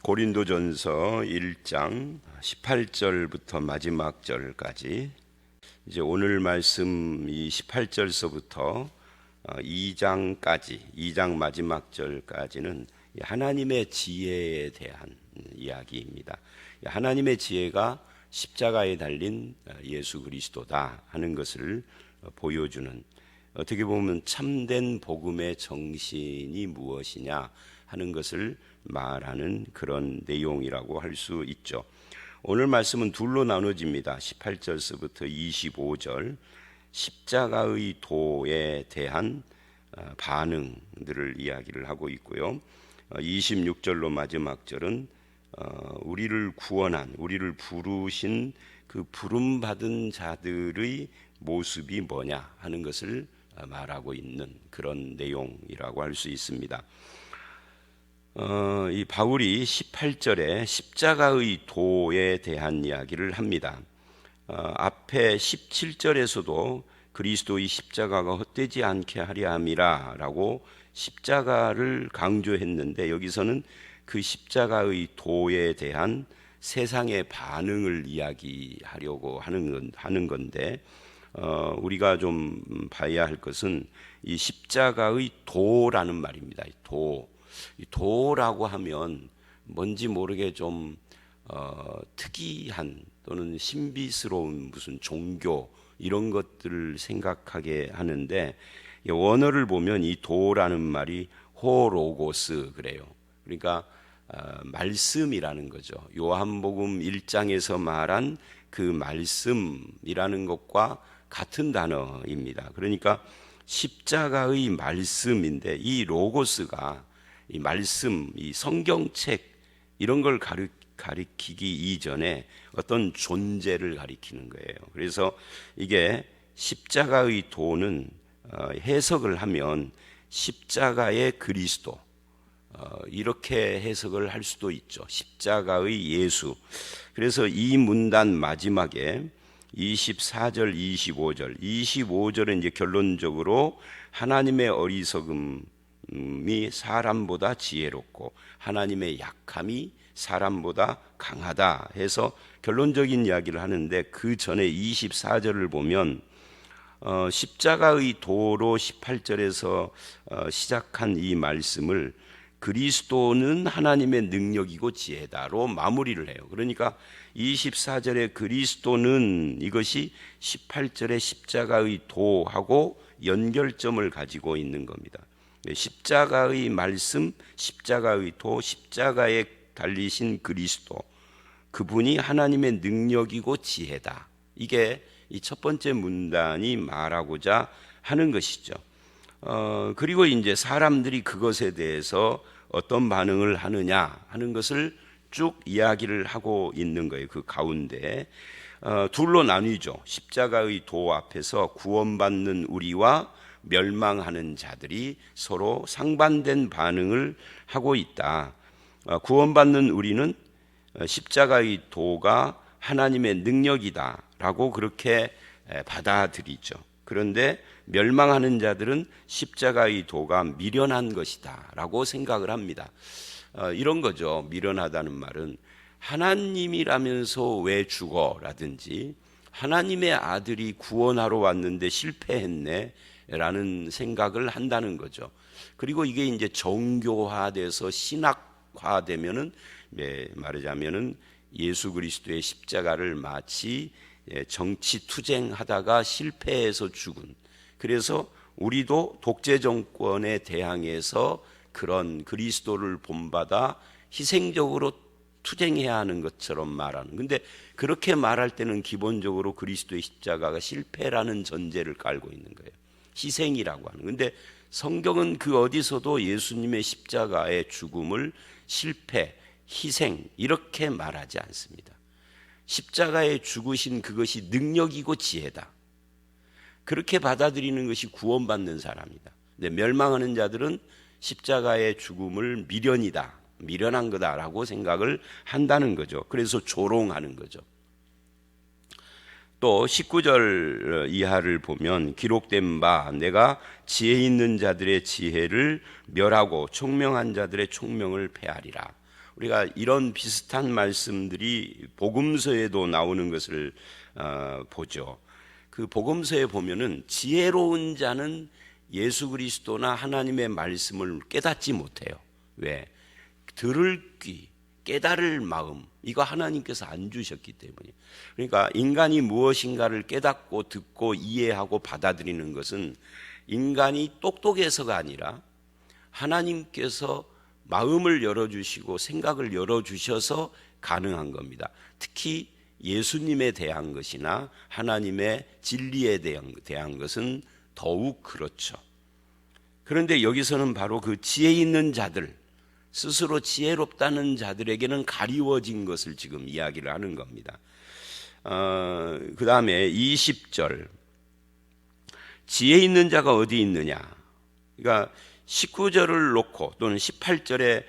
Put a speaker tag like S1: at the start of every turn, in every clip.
S1: 고린도전서 1장 18절부터 마지막 절까지, 이제 오늘 말씀 이 18절서부터 2장 마지막 절까지는 하나님의 지혜에 대한 이야기입니다. 하나님의 지혜가 십자가에 달린 예수 그리스도다 하는 것을 보여주는, 어떻게 보면 참된 복음의 정신이 무엇이냐 하는 것을 말하는 그런 내용이라고 할 수 있죠. 오늘 말씀은 둘로 나눠집니다. 18절서부터 25절, 십자가의 도에 대한 반응들을 이야기를 하고 있고요. 26절로 마지막 절은 우리를 구원한, 우리를 부르신 그 부름받은 자들의 모습이 뭐냐 하는 것을 말하고 있는 그런 내용이라고 할 수 있습니다. 이 바울이 18절에 십자가의 도에 대한 이야기를 합니다. 앞에 17절에서도 그리스도의 십자가가 헛되지 않게 하려 함이라 라고 십자가를 강조했는데, 여기서는 그 십자가의 도에 대한 세상의 반응을 이야기하려고 하는 건데, 우리가 좀 봐야 할 것은 이 십자가의 도라는 말입니다. 도라고 하면 뭔지 모르게 좀 특이한 또는 신비스러운 무슨 종교 이런 것들을 생각하게 하는데, 원어를 보면 이 도라는 말이 호로고스 그래요. 그러니까 말씀이라는 거죠. 요한복음 1장에서 말한 그 말씀이라는 것과 같은 단어입니다. 그러니까 십자가의 말씀인데, 이 로고스가 이 말씀, 이 성경책 이런 걸 가리키기 이전에 어떤 존재를 가리키는 거예요. 그래서 이게 십자가의 도는 해석을 하면 십자가의 그리스도, 이렇게 해석을 할 수도 있죠. 십자가의 예수. 그래서 이 문단 마지막에 24절, 25절은 이제 결론적으로 하나님의 어리석음이 사람보다 지혜롭고 하나님의 약함이 사람보다 강하다 해서 결론적인 이야기를 하는데, 그 전에 24절을 보면 십자가의 도로 18절에서 시작한 이 말씀을 그리스도는 하나님의 능력이고 지혜다로 마무리를 해요. 그러니까 24절의 그리스도는, 이것이 18절의 십자가의 도하고 연결점을 가지고 있는 겁니다. 십자가의 말씀, 십자가의 도, 십자가에 달리신 그리스도, 그분이 하나님의 능력이고 지혜다. 이게 이 첫 번째 문단이 말하고자 하는 것이죠. 그리고 이제 사람들이 그것에 대해서 어떤 반응을 하느냐 하는 것을 쭉 이야기를 하고 있는 거예요. 그 가운데 둘로 나뉘죠. 십자가의 도 앞에서 구원받는 우리와 멸망하는 자들이 서로 상반된 반응을 하고 있다. 구원받는 우리는 십자가의 도가 하나님의 능력이다 라고 그렇게 받아들이죠. 그런데 멸망하는 자들은 십자가의 도가 미련한 것이다 라고 생각을 합니다. 이런 거죠. 미련하다는 말은 하나님이라면서 왜 죽어? 라든지 하나님의 아들이 구원하러 왔는데 실패했네 라는 생각을 한다는 거죠. 그리고 이게 이제 정교화돼서 신학화되면은, 말하자면은 예수 그리스도의 십자가를 마치 정치 투쟁하다가 실패해서 죽은, 그래서 우리도 독재 정권에 대항해서 그런 그리스도를 본받아 희생적으로 투쟁해야 하는 것처럼 말하는. 근데 그렇게 말할 때는 기본적으로 그리스도의 십자가가 실패라는 전제를 깔고 있는 거예요. 희생이라고 하는. 근데 성경은 그 어디서도 예수님의 십자가의 죽음을 실패, 희생 이렇게 말하지 않습니다. 십자가에 죽으신 그것이 능력이고 지혜다. 그렇게 받아들이는 것이 구원받는 사람이다. 근데 멸망하는 자들은 십자가의 죽음을 미련한 거다라고 생각을 한다는 거죠. 그래서 조롱하는 거죠. 또 19절 이하를 보면 기록된 바 내가 지혜 있는 자들의 지혜를 멸하고 총명한 자들의 총명을 폐하리라. 우리가 이런 비슷한 말씀들이 복음서에도 나오는 것을 보죠. 그 복음서에 보면은 지혜로운 자는 예수 그리스도나 하나님의 말씀을 깨닫지 못해요. 왜? 들을 귀, 깨달을 마음, 이거 하나님께서 안 주셨기 때문에. 그러니까 인간이 무엇인가를 깨닫고 듣고 이해하고 받아들이는 것은 인간이 똑똑해서가 아니라 하나님께서 마음을 열어주시고 생각을 열어주셔서 가능한 겁니다. 특히 예수님에 대한 것이나 하나님의 진리에 대한 것은 더욱 그렇죠. 그런데 여기서는 바로 그 지혜 있는 자들, 스스로 지혜롭다는 자들에게는 가리워진 것을 지금 이야기를 하는 겁니다. 그 다음에 20절, 지혜 있는 자가 어디 있느냐. 그러니까 19절을 놓고 또는 18절에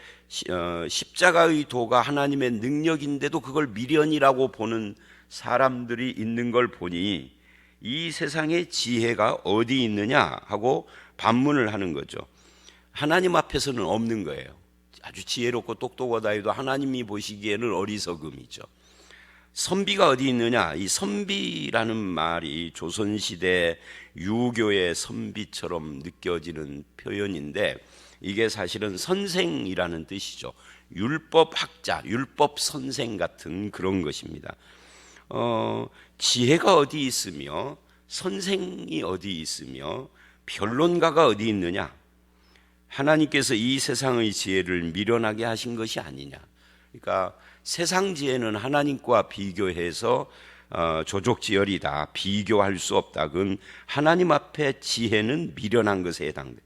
S1: 십자가의 도가 하나님의 능력인데도 그걸 미련이라고 보는 사람들이 있는 걸 보니 이 세상에 지혜가 어디 있느냐 하고 반문을 하는 거죠. 하나님 앞에서는 없는 거예요. 아주 지혜롭고 똑똑하다 해도 하나님이 보시기에는 어리석음이죠. 선비가 어디 있느냐. 이 선비라는 말이 조선시대 유교의 선비처럼 느껴지는 표현인데 이게 사실은 선생이라는 뜻이죠. 율법학자, 율법선생 같은 그런 것입니다. 지혜가 어디 있으며 선생이 어디 있으며 변론가가 어디 있느냐. 하나님께서 이 세상의 지혜를 미련하게 하신 것이 아니냐. 그러니까 세상 지혜는 하나님과 비교해서 조족지혈이다, 비교할 수 없다. 그건 하나님 앞에 지혜는 미련한 것에 해당돼.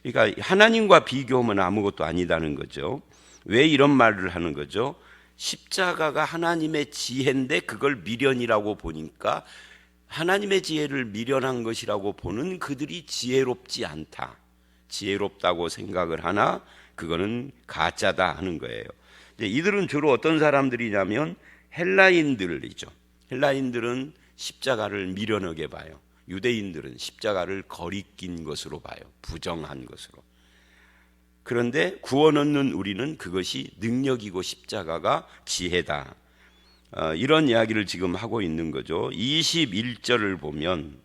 S1: 그러니까 하나님과 비교하면 아무것도 아니다는 거죠. 왜 이런 말을 하는 거죠? 십자가가 하나님의 지혜인데 그걸 미련이라고 보니까 하나님의 지혜를 미련한 것이라고 보는 그들이 지혜롭지 않다, 지혜롭다고 생각을 하나 그거는 가짜다 하는 거예요. 이들은 주로 어떤 사람들이냐면 헬라인들이죠. 헬라인들은 십자가를 미련하게 봐요. 유대인들은 십자가를 거리낀 것으로 봐요. 부정한 것으로. 그런데 구원 얻는 우리는 그것이 능력이고 십자가가 지혜다. 이런 이야기를 지금 하고 있는 거죠. 21절을 보면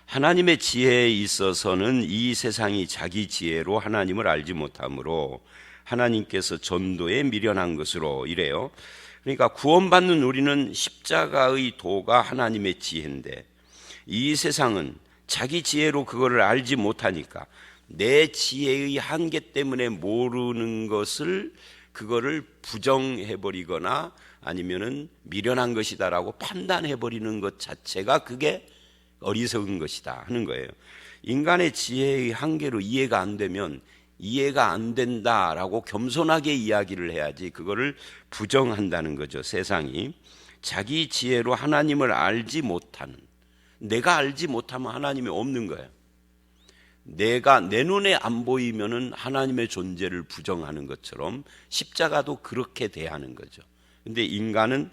S1: 하나님의 지혜에 있어서는 이 세상이 자기 지혜로 하나님을 알지 못하므로 하나님께서 전도에 미련한 것으로 이래요. 그러니까 구원받는 우리는 십자가의 도가 하나님의 지혜인데 이 세상은 자기 지혜로 그거를 알지 못하니까 내 지혜의 한계 때문에 모르는 것을 그거를 부정해버리거나 아니면은 미련한 것이다라고 판단해버리는 것 자체가 그게 어리석은 것이다 하는 거예요. 인간의 지혜의 한계로 이해가 안 되면 이해가 안 된다라고 겸손하게 이야기를 해야지 그거를 부정한다는 거죠. 세상이 자기 지혜로 하나님을 알지 못하는, 내가 알지 못하면 하나님이 없는 거예요. 내가 내 눈에 안 보이면은 하나님의 존재를 부정하는 것처럼 십자가도 그렇게 대하는 거죠. 근데 인간은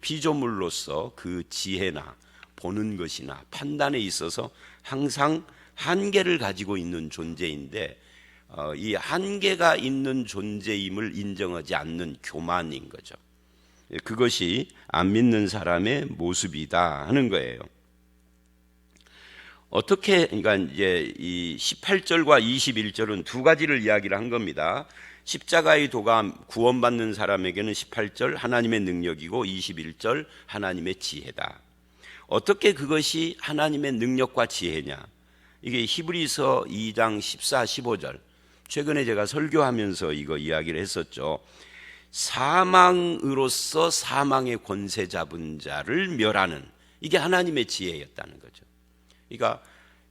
S1: 피조물로서 그 지혜나 보는 것이나 판단에 있어서 항상 한계를 가지고 있는 존재인데 이 한계가 있는 존재임을 인정하지 않는 교만인 거죠. 그것이 안 믿는 사람의 모습이다 하는 거예요. 어떻게, 그러니까 이제 이 18절과 21절은 두 가지를 이야기를 한 겁니다. 십자가의 도가 구원받는 사람에게는 18절 하나님의 능력이고 21절 하나님의 지혜다. 어떻게 그것이 하나님의 능력과 지혜냐? 이게 히브리서 2장 14, 15절. 최근에 제가 설교하면서 이거 이야기를 했었죠. 사망으로서 사망의 권세 잡은 자를 멸하는, 이게 하나님의 지혜였다는 거죠. 그러니까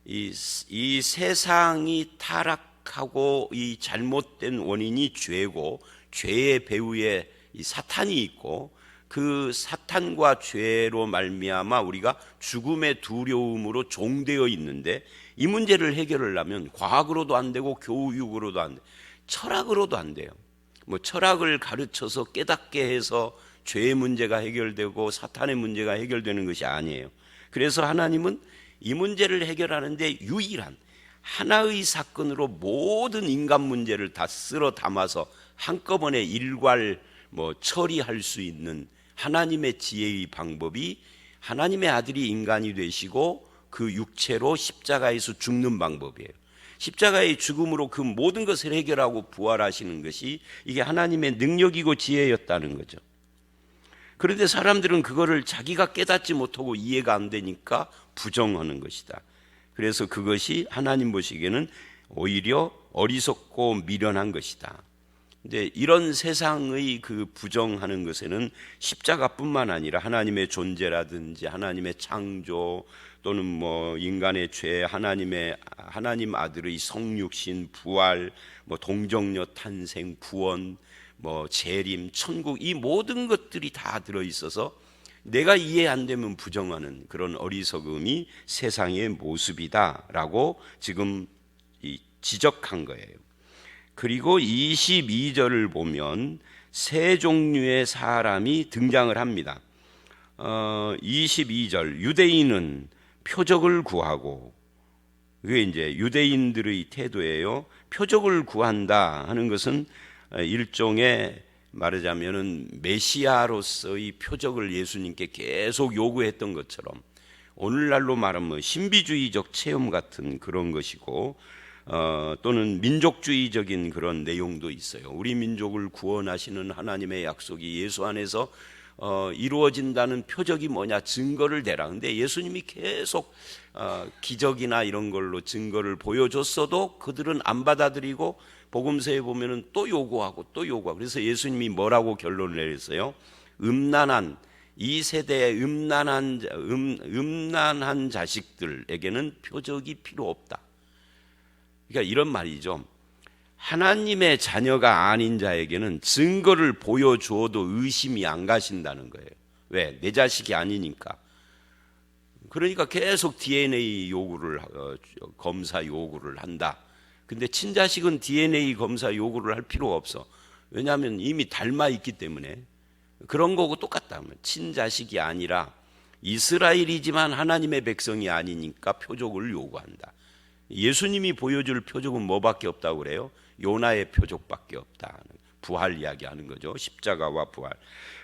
S1: 이 세상이 타락하고 이 잘못된 원인이 죄고 죄의 배후에 이 사탄이 있고 그 사탄과 죄로 말미암아 우리가 죽음의 두려움으로 종되어 있는데 이 문제를 해결하려면 과학으로도 안 되고 교육으로도 안 돼, 철학으로도 안 돼요. 뭐 철학을 가르쳐서 깨닫게 해서 죄의 문제가 해결되고 사탄의 문제가 해결되는 것이 아니에요. 그래서 하나님은 이 문제를 해결하는데 유일한 하나의 사건으로 모든 인간 문제를 다 쓸어 담아서 한꺼번에 일괄 처리할 수 있는 하나님의 지혜의 방법이 하나님의 아들이 인간이 되시고 그 육체로 십자가에서 죽는 방법이에요. 십자가의 죽음으로 그 모든 것을 해결하고 부활하시는 것이 이게 하나님의 능력이고 지혜였다는 거죠. 그런데 사람들은 그거를 자기가 깨닫지 못하고 이해가 안 되니까 부정하는 것이다. 그래서 그것이 하나님 보시기에는 오히려 어리석고 미련한 것이다. 근데 이런 세상의 그 부정하는 것에는 십자가뿐만 아니라 하나님의 존재라든지 하나님의 창조 또는 인간의 죄, 하나님 아들의 성육신, 부활, 동정녀 탄생, 구원, 재림, 천국, 이 모든 것들이 다 들어 있어서 내가 이해 안 되면 부정하는 그런 어리석음이 세상의 모습이다라고 지금 지적한 거예요. 그리고 22절을 보면 세 종류의 사람이 등장을 합니다. 22절, 유대인은 표적을 구하고, 그게 이제 유대인들의 태도예요. 표적을 구한다 하는 것은 일종의 말하자면은 메시아로서의 표적을 예수님께 계속 요구했던 것처럼 오늘날로 말하면 신비주의적 체험 같은 그런 것이고, 또는 민족주의적인 그런 내용도 있어요. 우리 민족을 구원하시는 하나님의 약속이 예수 안에서 이루어진다는 표적이 뭐냐, 증거를 대라. 근데 예수님이 계속 기적이나 이런 걸로 증거를 보여줬어도 그들은 안 받아들이고 복음서에 보면은 또 요구하고 또 요구하고. 그래서 예수님이 뭐라고 결론을 내렸어요? 이 세대의 음란한 자식들에게는 표적이 필요 없다. 그러니까 이런 말이죠. 하나님의 자녀가 아닌 자에게는 증거를 보여줘도 의심이 안 가신다는 거예요. 왜? 내 자식이 아니니까. 그러니까 계속 DNA 요구를 검사 요구를 한다. 근데 친자식은 DNA 검사 요구를 할 필요가 없어. 왜냐하면 이미 닮아 있기 때문에. 그런 거고 똑같다. 친자식이 아니라 이스라엘이지만 하나님의 백성이 아니니까 표적을 요구한다. 예수님이 보여줄 표적은 뭐밖에 없다고 그래요? 요나의 표적밖에 없다. 부활 이야기하는 거죠. 십자가와 부활.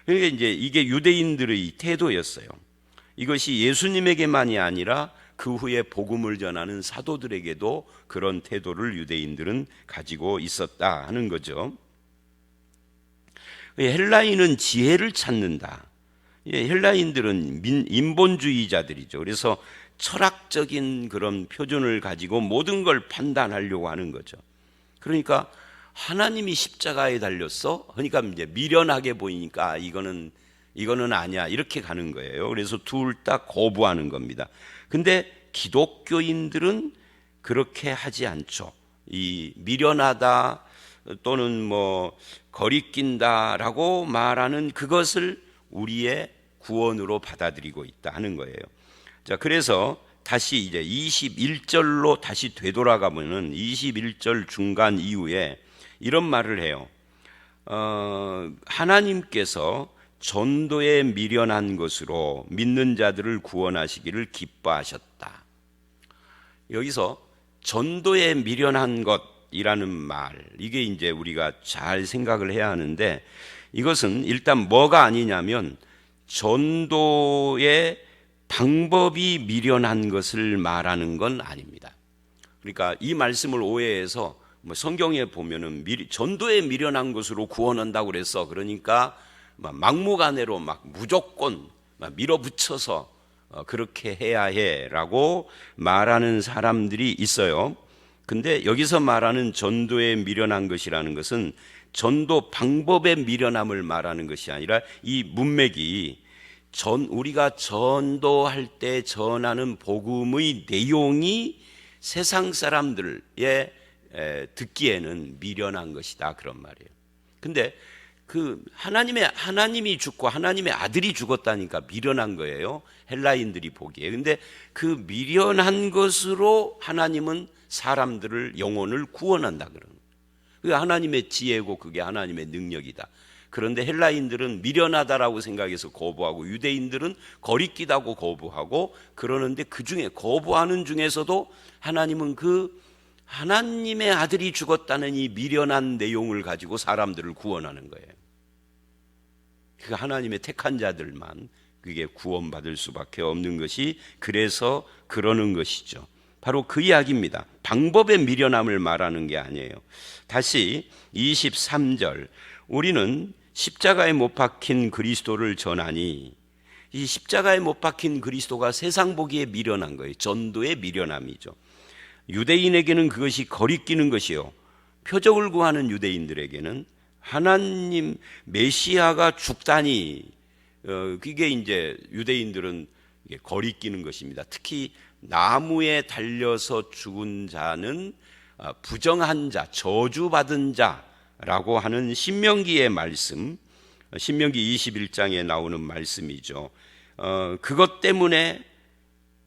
S1: 그러니까 이제 이게 유대인들의 태도였어요. 이것이 예수님에게만이 아니라 그 후에 복음을 전하는 사도들에게도 그런 태도를 유대인들은 가지고 있었다 하는 거죠. 헬라인은 지혜를 찾는다. 헬라인들은 인본주의자들이죠. 그래서 철학적인 그런 표준을 가지고 모든 걸 판단하려고 하는 거죠. 그러니까 하나님이 십자가에 달렸어? 그러니까 이제 미련하게 보이니까 이거는 아니야, 이렇게 가는 거예요. 그래서 둘 다 거부하는 겁니다. 근데 기독교인들은 그렇게 하지 않죠. 이 미련하다 또는 거리낀다라고 말하는 그것을 우리의 구원으로 받아들이고 있다 하는 거예요. 자, 그래서 다시 이제 21절로 다시 되돌아가 보면 21절 중간 이후에 이런 말을 해요. 하나님께서 전도에 미련한 것으로 믿는 자들을 구원하시기를 기뻐하셨다. 여기서 전도에 미련한 것이라는 말, 이게 이제 우리가 잘 생각을 해야 하는데, 이것은 일단 뭐가 아니냐면 전도의 방법이 미련한 것을 말하는 건 아닙니다. 그러니까 이 말씀을 오해해서 성경에 보면은 전도에 미련한 것으로 구원한다고 그랬어. 그러니까 막무가내로 무조건 밀어붙여서 그렇게 해야 해라고 말하는 사람들이 있어요. 근데 여기서 말하는 전도에 미련한 것이라는 것은 전도 방법의 미련함을 말하는 것이 아니라 이 문맥이 우리가 전도할 때 전하는 복음의 내용이 세상 사람들의 듣기에는 미련한 것이다, 그런 말이에요. 근데 하나님이 죽고 하나님의 아들이 죽었다니까 미련한 거예요, 헬라인들이 보기에. 근데 그 미련한 것으로 하나님은 사람들을, 영혼을 구원한다 그러는 거예요. 그게 하나님의 지혜고 그게 하나님의 능력이다. 그런데 헬라인들은 미련하다라고 생각해서 거부하고, 유대인들은 거리끼다고 거부하고 그러는데, 그 중에 거부하는 중에서도 하나님은 그 하나님의 아들이 죽었다는 이 미련한 내용을 가지고 사람들을 구원하는 거예요. 그 하나님의 택한 자들만 그게 구원받을 수밖에 없는 것이, 그래서 그러는 것이죠. 바로 그 이야기입니다. 방법의 미련함을 말하는 게 아니에요. 다시 23절, 우리는 십자가에 못 박힌 그리스도를 전하니, 이 십자가에 못 박힌 그리스도가 세상 보기에 미련한 거예요. 전도의 미련함이죠. 유대인에게는 그것이 거리끼는 것이요, 표적을 구하는 유대인들에게는 하나님 메시아가 죽다니, 그게 이제 유대인들은 거리끼는 것입니다. 특히 나무에 달려서 죽은 자는 부정한 자, 저주받은 자라고 하는 신명기의 말씀, 신명기 21장에 나오는 말씀이죠. 그것 때문에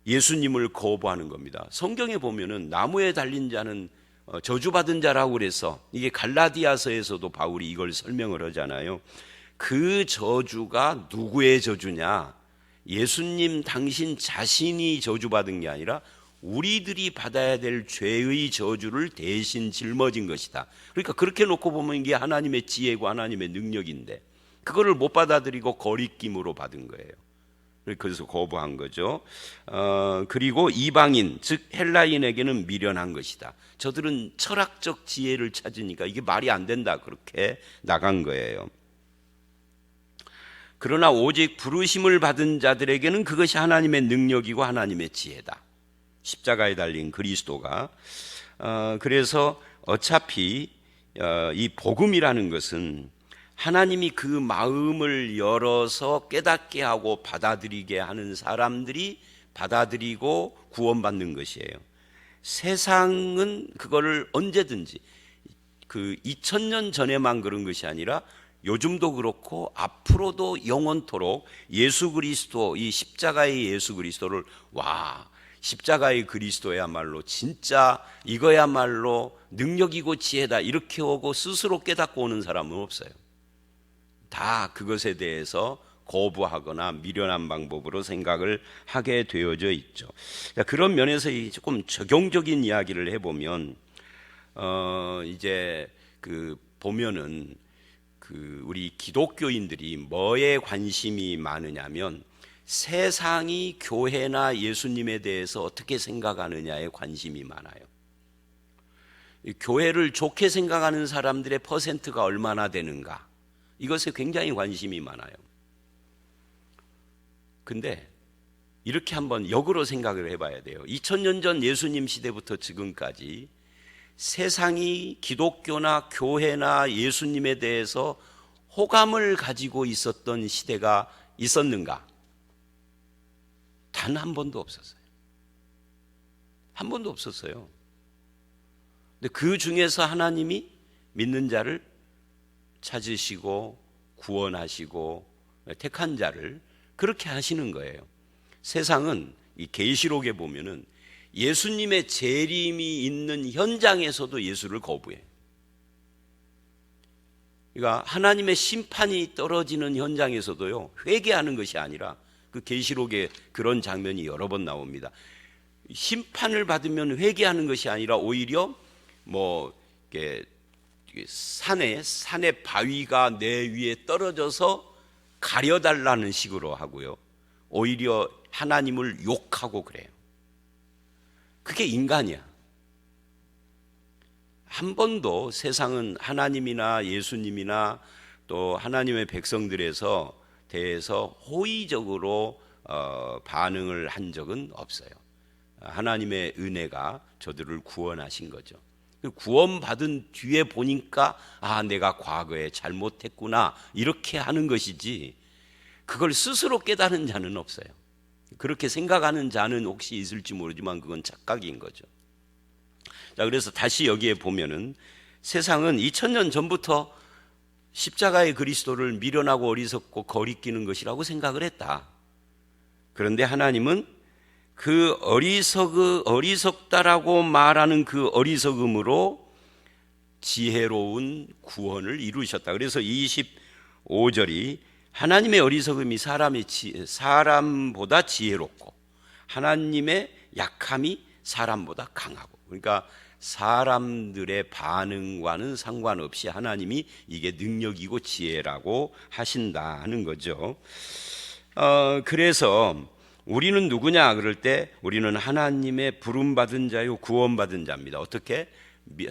S1: 예수님을 거부하는 겁니다. 성경에 보면은 나무에 달린 자는 저주받은 자라고 그래서, 이게 갈라디아서에서도 바울이 이걸 설명을 하잖아요. 그 저주가 누구의 저주냐? 예수님 당신 자신이 저주받은 게 아니라 우리들이 받아야 될 죄의 저주를 대신 짊어진 것이다. 그러니까 그렇게 놓고 보면 이게 하나님의 지혜고 하나님의 능력인데, 그거를 못 받아들이고 거리낌으로 받은 거예요. 그래서 거부한 거죠. 그리고 이방인, 즉 헬라인에게는 미련한 것이다. 저들은 철학적 지혜를 찾으니까 이게 말이 안 된다, 그렇게 나간 거예요. 그러나 오직 부르심을 받은 자들에게는 그것이 하나님의 능력이고 하나님의 지혜다. 십자가에 달린 그리스도가. 그래서 어차피 이 복음이라는 것은 하나님이 그 마음을 열어서 깨닫게 하고 받아들이게 하는 사람들이 받아들이고 구원받는 것이에요. 세상은 그거를 언제든지, 그 2000년 전에만 그런 것이 아니라 요즘도 그렇고 앞으로도 영원토록 예수 그리스도, 이 십자가의 예수 그리스도를, 와, 십자가의 그리스도야말로 진짜 이거야말로 능력이고 지혜다, 이렇게 오고 스스로 깨닫고 오는 사람은 없어요. 다 그것에 대해서 거부하거나 미련한 방법으로 생각을 하게 되어져 있죠. 그런 면에서 조금 적용적인 이야기를 해보면, 이제 보면은 우리 기독교인들이 뭐에 관심이 많으냐면, 세상이 교회나 예수님에 대해서 어떻게 생각하느냐에 관심이 많아요. 교회를 좋게 생각하는 사람들의 퍼센트가 얼마나 되는가, 이것에 굉장히 관심이 많아요. 근데 이렇게 한번 역으로 생각을 해봐야 돼요. 2000년 전 예수님 시대부터 지금까지 세상이 기독교나 교회나 예수님에 대해서 호감을 가지고 있었던 시대가 있었는가? 단 한 번도 없었어요. 한 번도 없었어요. 근데 그 중에서 하나님이 믿는 자를 찾으시고 구원하시고 택한 자를 그렇게 하시는 거예요. 세상은 이 계시록에 보면은 예수님의 재림이 있는 현장에서도 예수를 거부해. 그러니까 하나님의 심판이 떨어지는 현장에서도요, 회개하는 것이 아니라, 그 계시록에 그런 장면이 여러 번 나옵니다. 심판을 받으면 회개하는 것이 아니라 오히려 산에 바위가 내 위에 떨어져서 가려달라는 식으로 하고요, 오히려 하나님을 욕하고 그래요. 그게 인간이야. 한 번도 세상은 하나님이나 예수님이나 또 하나님의 백성들에서 대해서 호의적으로 반응을 한 적은 없어요. 하나님의 은혜가 저들을 구원하신 거죠. 구원받은 뒤에 보니까, 아, 내가 과거에 잘못했구나, 이렇게 하는 것이지, 그걸 스스로 깨달은 자는 없어요. 그렇게 생각하는 자는 혹시 있을지 모르지만 그건 착각인 거죠. 자, 그래서 다시 여기에 보면은 세상은 2000년 전부터 십자가의 그리스도를 미련하고 어리석고 거리끼는 것이라고 생각을 했다. 그런데 하나님은 그 어리석다라고 말하는 그 어리석음으로 지혜로운 구원을 이루셨다. 그래서 25절이 하나님의 어리석음이 사람보다 지혜롭고 하나님의 약함이 사람보다 강하고, 그러니까 사람들의 반응과는 상관없이 하나님이 이게 능력이고 지혜라고 하신다 하는 거죠. 그래서 우리는 누구냐 그럴 때 우리는 하나님의 부름받은 자요 구원받은 자입니다. 어떻게?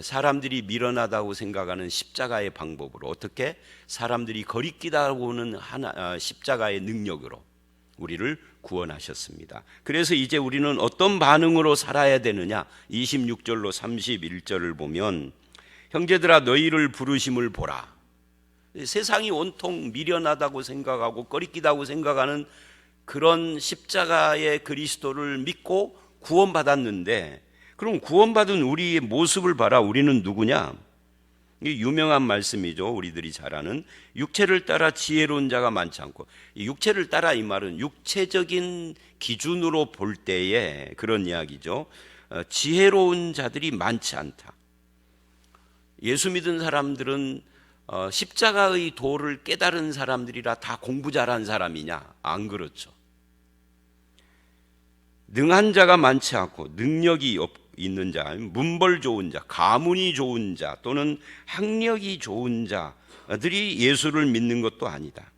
S1: 사람들이 미련하다고 생각하는 십자가의 방법으로, 어떻게? 사람들이 거리끼다고 하는 십자가의 능력으로 우리를 구원하셨습니다. 그래서 이제 우리는 어떤 반응으로 살아야 되느냐? 26절로 31절을 보면 형제들아 너희를 부르심을 보라. 세상이 온통 미련하다고 생각하고 꺼리끼다고 생각하는 그런 십자가의 그리스도를 믿고 구원받았는데, 그럼 구원받은 우리의 모습을 봐라. 우리는 누구냐? 이 유명한 말씀이죠. 우리들이 잘 아는 육체를 따라 지혜로운 자가 많지 않고, 이 육체를 따라 이 말은 육체적인 기준으로 볼 때에 그런 이야기죠. 지혜로운 자들이 많지 않다. 예수 믿은 사람들은 십자가의 도를 깨달은 사람들이라 다 공부 잘한 사람이냐? 안 그렇죠. 능한 자가 많지 않고 능력이 있는 자, 문벌 좋은 자, 가문이 좋은 자 또는 학력이 좋은 자들이 예수를 믿는 것도 아니다.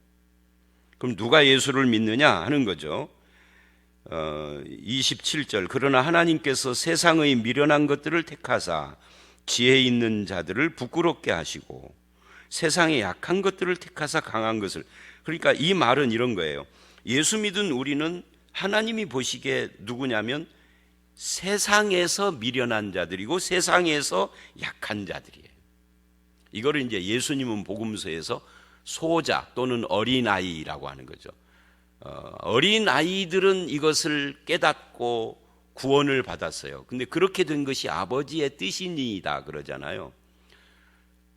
S1: 그럼 누가 예수를 믿느냐 하는 거죠. 27절 그러나 하나님께서 세상의 미련한 것들을 택하사 지혜 있는 자들을 부끄럽게 하시고 세상의 약한 것들을 택하사 강한 것을. 그러니까 이 말은 이런 거예요. 예수 믿은 우리는 하나님이 보시기에 누구냐면 세상에서 미련한 자들이고 세상에서 약한 자들이에요. 이거를 이제 예수님은 복음서에서 소자 또는 어린아이라고 하는 거죠. 어린아이들은 이것을 깨닫고 구원을 받았어요. 근데 그렇게 된 것이 아버지의 뜻이니이다 그러잖아요.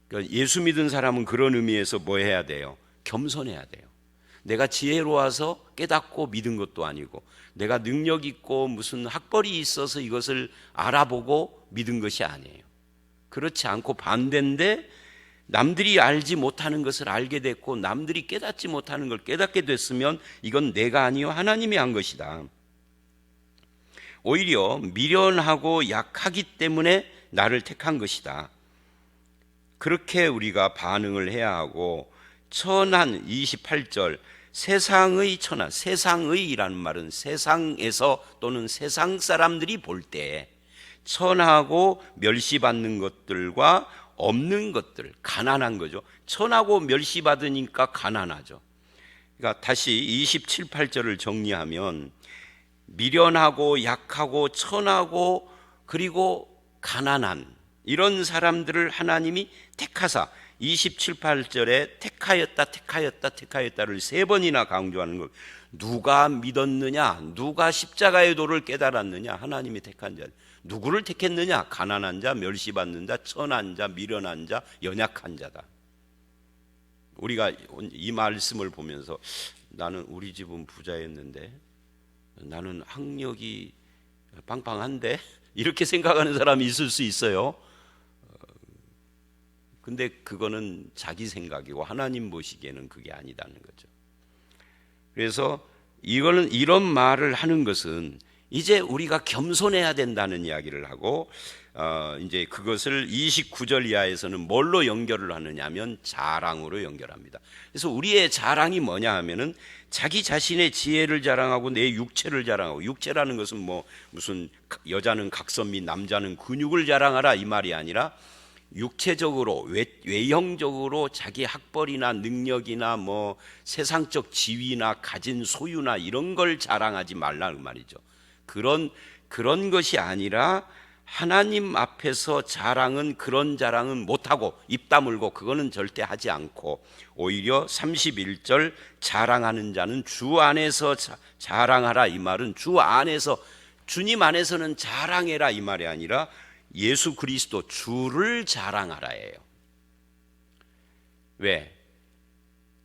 S1: 그러니까 예수 믿은 사람은 그런 의미에서 뭐 해야 돼요? 겸손해야 돼요. 내가 지혜로워서 깨닫고 믿은 것도 아니고, 내가 능력 있고 무슨 학벌이 있어서 이것을 알아보고 믿은 것이 아니에요. 그렇지 않고 반대인데 남들이 알지 못하는 것을 알게 됐고 남들이 깨닫지 못하는 걸 깨닫게 됐으면 이건 내가 아니요 하나님이 한 것이다. 오히려 미련하고 약하기 때문에 나를 택한 것이다. 그렇게 우리가 반응을 해야 하고, 천한 28절 세상의 천한, 세상의라는 말은 세상에서 또는 세상 사람들이 볼 때 천하고 멸시받는 것들과 없는 것들, 가난한 거죠. 천하고 멸시받으니까 가난하죠. 그러니까 다시 27, 8절을 정리하면 미련하고 약하고 천하고 그리고 가난한 이런 사람들을 하나님이 택하사, 27, 8절에 택하였다를 세 번이나 강조하는 것. 누가 믿었느냐? 누가 십자가의 도를 깨달았느냐? 하나님이 택한 자. 누구를 택했느냐? 가난한 자, 멸시받는 자, 천한 자, 미련한 자, 연약한 자다. 우리가 이 말씀을 보면서 나는 우리 집은 부자였는데 나는 학력이 빵빵한데 이렇게 생각하는 사람이 있을 수 있어요. 근데 그거는 자기 생각이고 하나님 보시기에는 그게 아니다는 거죠. 그래서 이거는, 이런 말을 하는 것은 이제 우리가 겸손해야 된다는 이야기를 하고, 이제 그것을 29절 이하에서는 뭘로 연결을 하느냐면 자랑으로 연결합니다. 그래서 우리의 자랑이 뭐냐 하면은 자기 자신의 지혜를 자랑하고 내 육체를 자랑하고, 육체라는 것은 뭐 무슨 여자는 각선 및 남자는 근육을 자랑하라 이 말이 아니라 육체적으로 외형적으로 자기 학벌이나 능력이나 뭐 세상적 지위나 가진 소유나 이런 걸 자랑하지 말라는 말이죠. 그런 것이 아니라 하나님 앞에서 그런 자랑은 못하고 입 다물고 그거는 절대 하지 않고, 오히려 31절 자랑하는 자는 주 안에서 자랑하라 이 말은 주 안에서, 주님 안에서는 자랑해라 이 말이 아니라 예수 그리스도 주를 자랑하라예요. 왜?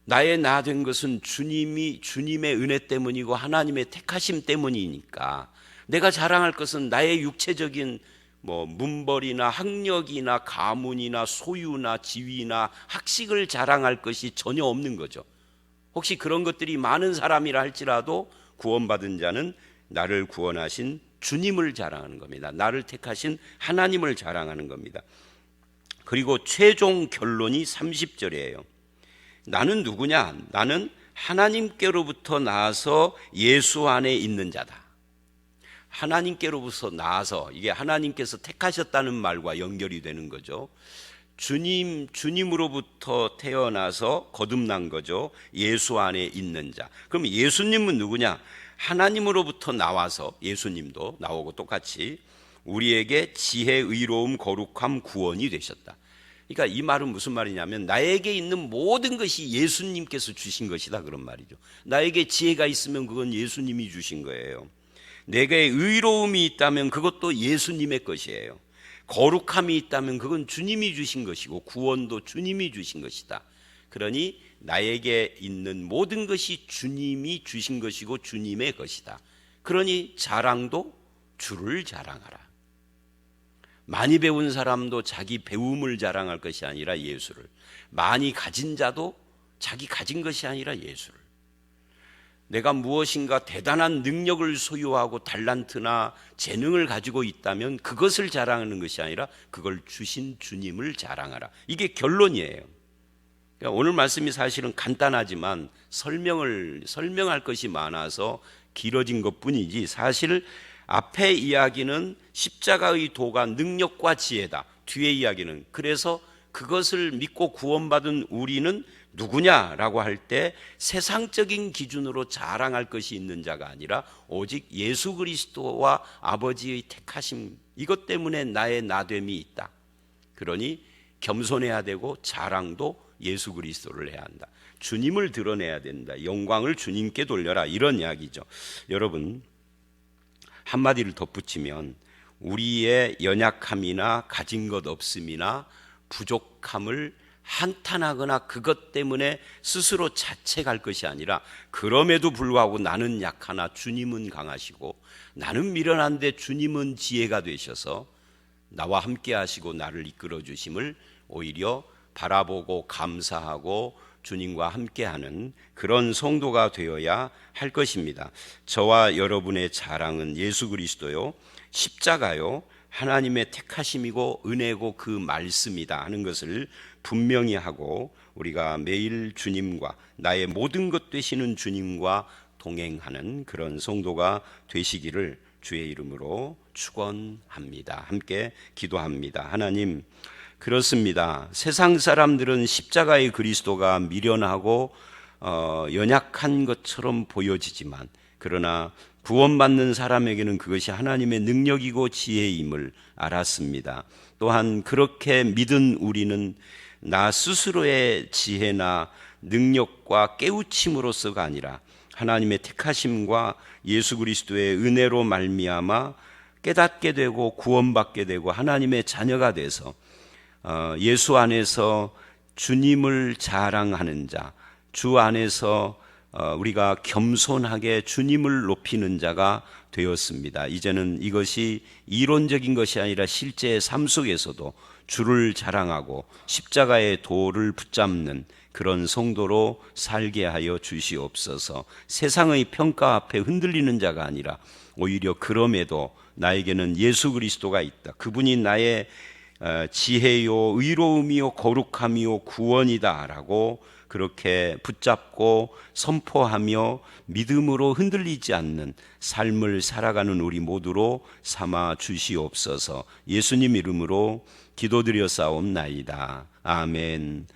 S1: 나의 나 된 것은 주님의 은혜 때문이고 하나님의 택하심 때문이니까, 내가 자랑할 것은 나의 육체적인 뭐 문벌이나 학력이나 가문이나 소유나 지위나 학식을 자랑할 것이 전혀 없는 거죠. 혹시 그런 것들이 많은 사람이라 할지라도 구원받은 자는 나를 구원하신 주님을 자랑하는 겁니다. 나를 택하신 하나님을 자랑하는 겁니다. 그리고 최종 결론이 30절이에요. 나는 누구냐? 나는 하나님께로부터 나와서 예수 안에 있는 자다. 하나님께로부터 나와서, 이게 하나님께서 택하셨다는 말과 연결이 되는 거죠. 주님으로부터 태어나서 거듭난 거죠. 예수 안에 있는 자. 그럼 예수님은 누구냐? 하나님으로부터 나와서, 예수님도 나오고 똑같이 우리에게 지혜, 의로움, 거룩함, 구원이 되셨다. 그러니까 이 말은 무슨 말이냐면 나에게 있는 모든 것이 예수님께서 주신 것이다, 그런 말이죠. 나에게 지혜가 있으면 그건 예수님이 주신 거예요. 내게 의로움이 있다면 그것도 예수님의 것이에요. 거룩함이 있다면 그건 주님이 주신 것이고 구원도 주님이 주신 것이다. 그러니 나에게 있는 모든 것이 주님이 주신 것이고 주님의 것이다. 그러니 자랑도 주를 자랑하라. 많이 배운 사람도 자기 배움을 자랑할 것이 아니라 예수를, 많이 가진 자도 자기 가진 것이 아니라 예수를, 내가 무엇인가 대단한 능력을 소유하고 달란트나 재능을 가지고 있다면 그것을 자랑하는 것이 아니라 그걸 주신 주님을 자랑하라. 이게 결론이에요. 그러니까 오늘 말씀이 사실은 간단하지만 설명할 것이 많아서 길어진 것뿐이지, 사실 앞에 이야기는 십자가의 도가 능력과 지혜다. 뒤에 이야기는, 그래서 그것을 믿고 구원받은 우리는 누구냐라고 할 때 세상적인 기준으로 자랑할 것이 있는 자가 아니라 오직 예수 그리스도와 아버지의 택하심, 이것 때문에 나의 나됨이 있다. 그러니 겸손해야 되고 자랑도 예수 그리스도를 해야 한다. 주님을 드러내야 된다. 영광을 주님께 돌려라, 이런 이야기죠. 여러분, 한마디를 덧붙이면 우리의 연약함이나 가진 것 없음이나 부족함을 한탄하거나 그것 때문에 스스로 자책할 것이 아니라, 그럼에도 불구하고 나는 약하나 주님은 강하시고 나는 미련한데 주님은 지혜가 되셔서 나와 함께 하시고 나를 이끌어 주심을 오히려 바라보고 감사하고 주님과 함께하는 그런 성도가 되어야 할 것입니다. 저와 여러분의 자랑은 예수 그리스도요, 십자가요, 하나님의 택하심이고 은혜고 그 말씀이다 하는 것을 분명히 하고, 우리가 매일 주님과, 나의 모든 것 되시는 주님과 동행하는 그런 성도가 되시기를 주의 이름으로 축원합니다. 함께 기도합니다. 하나님, 그렇습니다. 세상 사람들은 십자가의 그리스도가 미련하고 연약한 것처럼 보여지지만, 그러나 구원받는 사람에게는 그것이 하나님의 능력이고 지혜임을 알았습니다. 또한 그렇게 믿은 우리는 나 스스로의 지혜나 능력과 깨우침으로서가 아니라 하나님의 택하심과 예수 그리스도의 은혜로 말미암아 깨닫게 되고 구원받게 되고 하나님의 자녀가 돼서 예수 안에서 주님을 자랑하는 자, 주 안에서 우리가 겸손하게 주님을 높이는 자가 되었습니다. 이제는 이것이 이론적인 것이 아니라 실제 삶 속에서도 주를 자랑하고 십자가의 도를 붙잡는 그런 성도로 살게 하여 주시옵소서. 세상의 평가 앞에 흔들리는 자가 아니라 오히려 그럼에도 나에게는 예수 그리스도가 있다. 그분이 나의 지혜요, 의로움이요, 거룩함이요, 구원이다라고 그렇게 붙잡고 선포하며 믿음으로 흔들리지 않는 삶을 살아가는 우리 모두로 삼아 주시옵소서. 예수님 이름으로 기도드려 싸움나이다. 아멘.